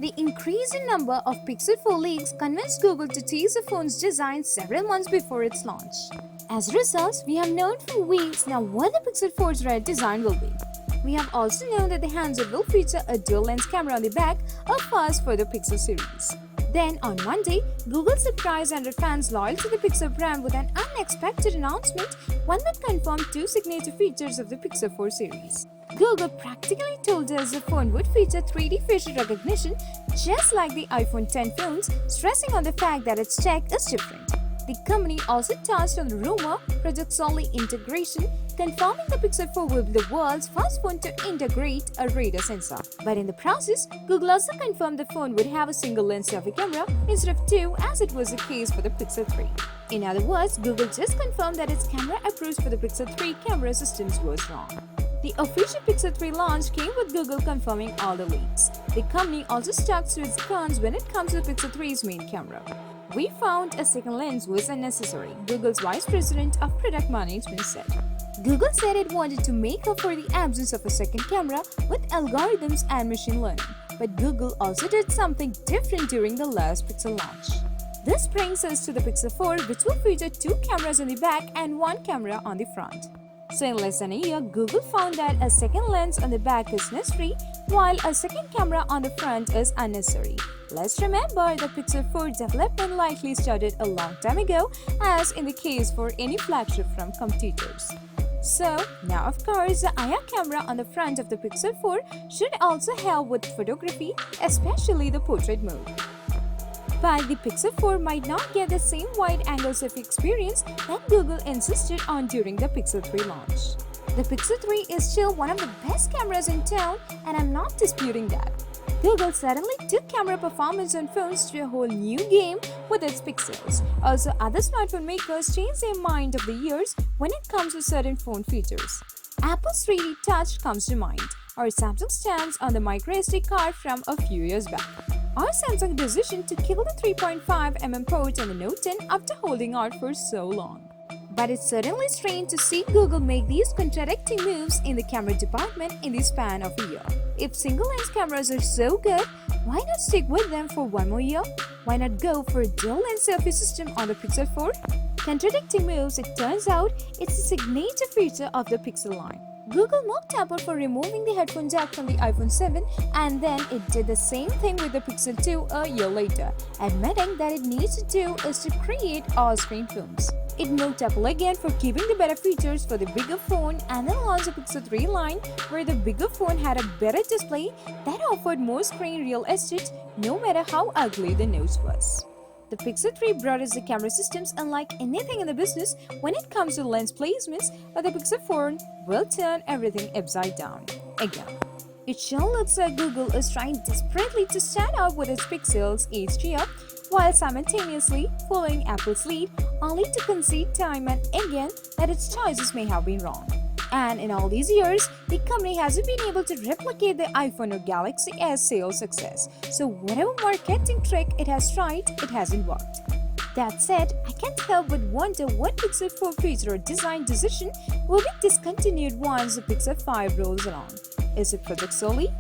The increasing number of Pixel 4 leaks convinced Google to tease the phone's design several months before its launch. As a result, we have known for weeks now what the Pixel 4's red design will be. We have also known that the handset will feature a dual-lens camera on the back, a first for the Pixel series. Then, on Monday, Google surprised fans loyal to the Pixel brand with an unexpected announcement, one that confirmed two signature features of the Pixel 4 series. Google practically told us the phone would feature 3D facial recognition just like the iPhone X phones, stressing on the fact that its tech is different. The company also touched on the rumor Project Solly integration, confirming the Pixel 4 will be the world's first phone to integrate a radar sensor. But in the process, Google also confirmed the phone would have a single lens selfie camera instead of two, as it was the case for the Pixel 3. In other words, Google just confirmed that its camera approach for the Pixel 3 camera systems was wrong. The official Pixel 3 launch came with Google confirming all the leaks. The company also stuck to its guns when it comes to the Pixel 3's main camera. "We found a second lens was unnecessary," Google's vice president of product management said. Google said it wanted to make up for the absence of a second camera with algorithms and machine learning. But Google also did something different during the last Pixel launch. This brings us to the Pixel 4, which will feature two cameras on the back and one camera on the front. So in less than a year, Google found that a second lens on the back is necessary, while a second camera on the front is unnecessary. Let's remember the Pixel 4 development likely started a long time ago, as in the case for any flagship from competitors. So, now of course, the IR camera on the front of the Pixel 4 should also help with photography, especially the portrait mode. But the Pixel 4 might not get the same wide-angle selfie experience that Google insisted on during the Pixel 3 launch. The Pixel 3 is still one of the best cameras in town, and I'm not disputing that. Google suddenly took camera performance on phones to a whole new game with its pixels. Also, other smartphone makers changed their mind over the years when it comes to certain phone features. Apple's 3D Touch comes to mind, or Samsung's stance on the microSD card from a few years back, or Samsung's decision to kill the 3.5mm port on the Note 10 after holding out for so long. But it's certainly strange to see Google make these contradicting moves in the camera department in the span of a year. If single-lens cameras are so good, why not stick with them for one more year? Why not go for a dual-lens selfie system on the Pixel 4? Contradicting moves, it turns out, it's a signature feature of the Pixel line. Google mocked Apple for removing the headphone jack from the iPhone 7, and then it did the same thing with the Pixel 2 a year later, admitting that it needs to do is to create all-screen phones. It mocked Apple again for keeping the better features for the bigger phone, and then launched the Pixel 3 line, where the bigger phone had a better display that offered more screen real estate, no matter how ugly the nose was. The Pixel 3 brought us the camera systems unlike anything in the business when it comes to lens placements, but the Pixel 4 will turn everything upside down again. It sure looks like Google is trying desperately to stand out with its pixels each year, while simultaneously following Apple's lead, only to concede time and again that its choices may have been wrong. And in all these years, the company hasn't been able to replicate the iPhone or Galaxy S sales success. So whatever marketing trick it has tried, it hasn't worked. That said, I can't help but wonder what Pixel 4 feature or design decision will be discontinued once the Pixel 5 rolls along. Is it Project Solly?